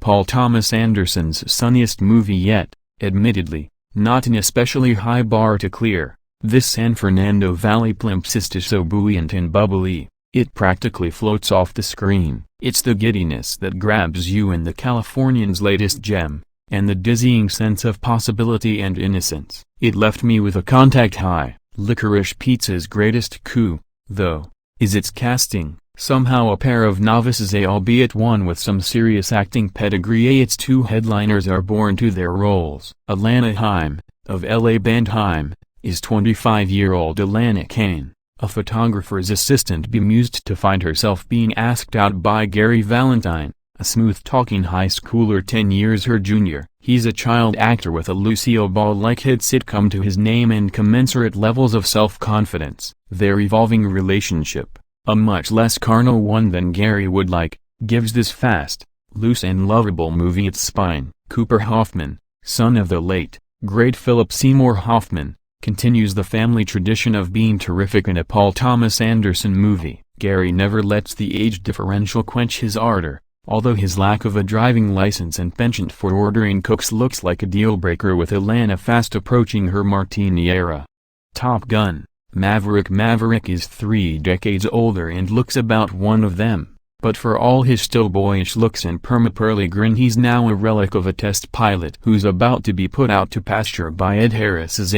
Paul Thomas Anderson's sunniest movie yet, admittedly, not an especially high bar to clear. This San Fernando Valley palimpsest is so buoyant and bubbly, it practically floats off the screen. It's the giddiness that grabs you in the Californian's latest gem, and the dizzying sense of possibility and innocence. It left me with a contact high. Licorice Pizza's greatest coup, though, is its casting. Somehow a pair of novices, albeit one with some serious acting pedigree. Its two headliners are born to their roles. Alana Haim, of LA band Haim, is 25-year-old Alana Kane, a photographer's assistant bemused to find herself being asked out by Gary Valentine, a smooth-talking high schooler 10 years her junior. He's a child actor with a Lucille Ball-like hit sitcom to his name and commensurate levels of self-confidence. Their evolving relationship, a much less carnal one than Gary would like, gives this fast, loose and lovable movie its spine. Cooper Hoffman, son of the late, great Philip Seymour Hoffman, continues the family tradition of being terrific in a Paul Thomas Anderson movie. Gary never lets the age differential quench his ardor, although his lack of a driving license and penchant for ordering cooks looks like a deal-breaker with Alana fast approaching her martini era. Top Gun, Maverick is 3 decades older and looks about one of them, but for all his still boyish looks and perma-pearly grin he's now a relic of a test pilot who's about to be put out to pasture by Ed Harris's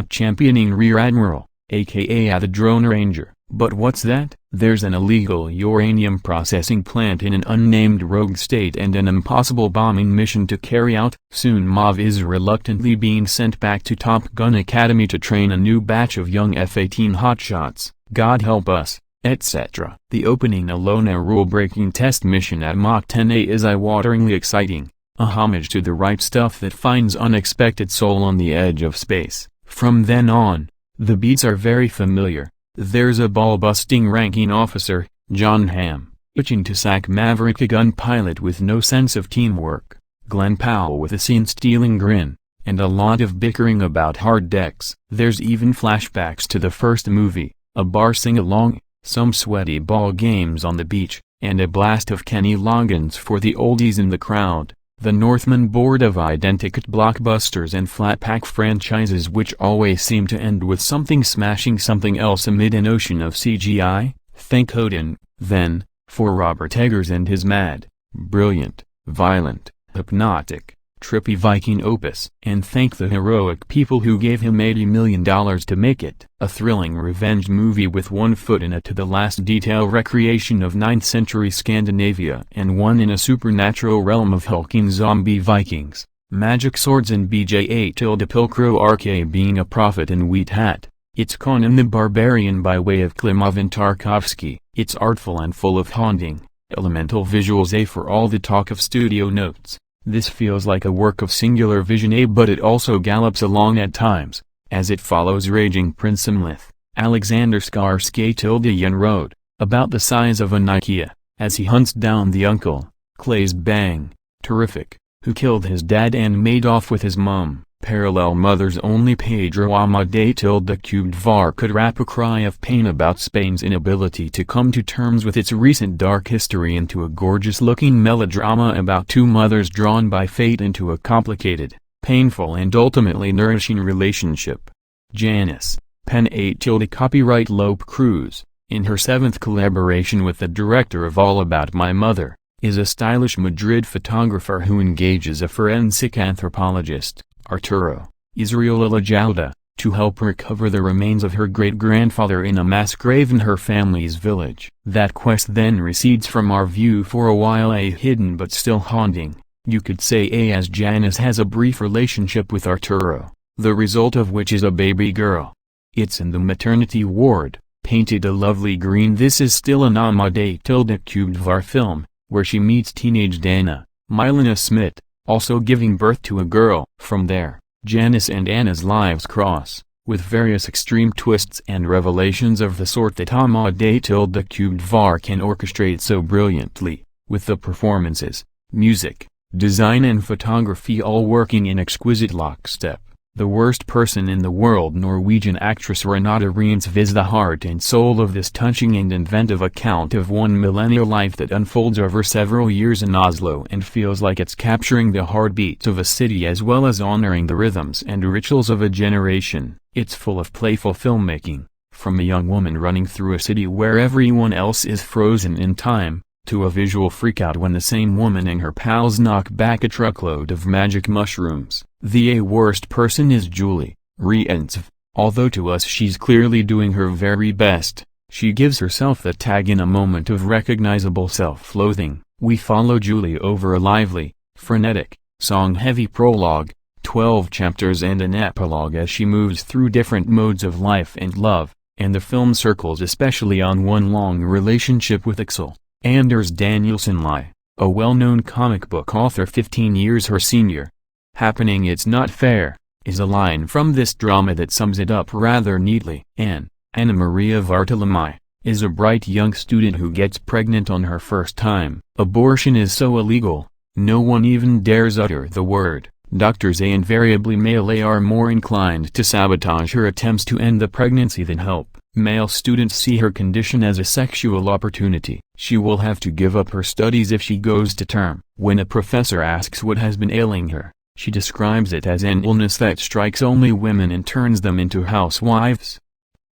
championing Rear Admiral, aka the Drone Ranger. But what's that? There's an illegal uranium processing plant in an unnamed rogue state and an impossible bombing mission to carry out. Soon Mav is reluctantly being sent back to Top Gun Academy to train a new batch of young F-18 hotshots, God help us, etc. The opening alone a rule-breaking test mission at Mach 10A is eye-wateringly exciting, a homage to the right stuff that finds unexpected soul on the edge of space. From then on, the beats are very familiar. There's a ball-busting ranking officer, John Hamm, itching to sack Maverick, a gun pilot with no sense of teamwork, Glenn Powell with a scene-stealing grin, and a lot of bickering about hard decks. There's even flashbacks to the first movie, a bar sing-along, some sweaty ball games on the beach, and a blast of Kenny Loggins for the oldies in the crowd. The Northman board of identikit blockbusters and flat-pack franchises which always seem to end with something smashing something else amid an ocean of CGI. Thank Odin, then, for Robert Eggers and his mad, brilliant, violent, hypnotic, trippy Viking opus. And thank the heroic people who gave him $80 million to make it. A thrilling revenge movie with one foot in a to-the-last detail recreation of 9th century Scandinavia and one in a supernatural realm of hulking zombie Vikings, magic swords and BJ Pilcrow RK being a prophet in wheat hat. It's Conan the Barbarian by way of Klimov and Tarkovsky. It's artful and full of haunting, elemental visuals. For all the talk of studio notes, this feels like a work of singular vision, but it also gallops along at times, as it follows raging Prince Imlith, Alexander Skarsgård Road, about the size of an IKEA, as he hunts down the uncle, Claes Bang, terrific, who killed his dad and made off with his mum. Parallel mothers only Pedro Almodovar could rap a cry of pain about Spain's inability to come to terms with its recent dark history into a gorgeous-looking melodrama about two mothers drawn by fate into a complicated, painful and ultimately nourishing relationship. Janice, Pen 8 copyright Lope Cruz, in her 7th collaboration with the director of All About My Mother, is a stylish Madrid photographer who engages a forensic anthropologist, Arturo, Israel Ilajalda, to help recover the remains of her great-grandfather in a mass grave in her family's village. That quest then recedes from our view for a while, hidden but still haunting, you could say, as Janice has a brief relationship with Arturo, the result of which is a baby girl. It's in the maternity ward, painted a lovely green. This is still an Almodovar film, where she meets teenage Dana, Milena Smith, also giving birth to a girl. From there, Janice and Anna's lives cross, with various extreme twists and revelations of the sort that Almodovar can orchestrate so brilliantly, with the performances, music, design and photography all working in exquisite lockstep. The worst person in the world. Norwegian actress Renate Reinsve is the heart and soul of this touching and inventive account of one millennial life that unfolds over several years in Oslo and feels like it's capturing the heartbeat of a city as well as honoring the rhythms and rituals of a generation. It's full of playful filmmaking, from a young woman running through a city where everyone else is frozen in time, to a visual freakout when the same woman and her pals knock back a truckload of magic mushrooms. The worst person is Julie Reinsve. Although to us she's clearly doing her very best, she gives herself the tag in a moment of recognizable self-loathing. We follow Julie over a lively, frenetic, song-heavy prologue, 12 chapters and an epilogue as she moves through different modes of life and love, and the film circles especially on one long relationship with Axel Anders Danielsen Lie, a well-known comic book author 15 years her senior. Happening It's Not Fair, is a line from this drama that sums it up rather neatly. Anna Maria Vartolomei, is a bright young student who gets pregnant on her first time. Abortion is so illegal, no one even dares utter the word. Doctors invariably male are more inclined to sabotage her attempts to end the pregnancy than help. Male students see her condition as a sexual opportunity. She will have to give up her studies if she goes to term. When a professor asks what has been ailing her, she describes it as an illness that strikes only women and turns them into housewives.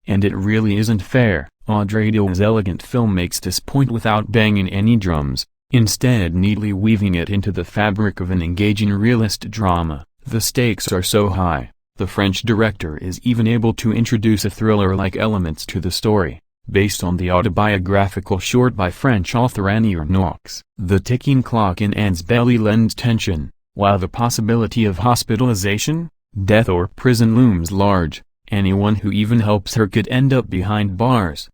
And it really isn't fair. Audrey Dill's elegant film makes this point without banging any drums, instead neatly weaving it into the fabric of an engaging realist drama. The stakes are so high, the French director is even able to introduce a thriller-like elements to the story, based on the autobiographical short by French author Annie Ernaux. The ticking clock in Anne's belly lends tension, while the possibility of hospitalization, death or prison looms large. Anyone who even helps her could end up behind bars.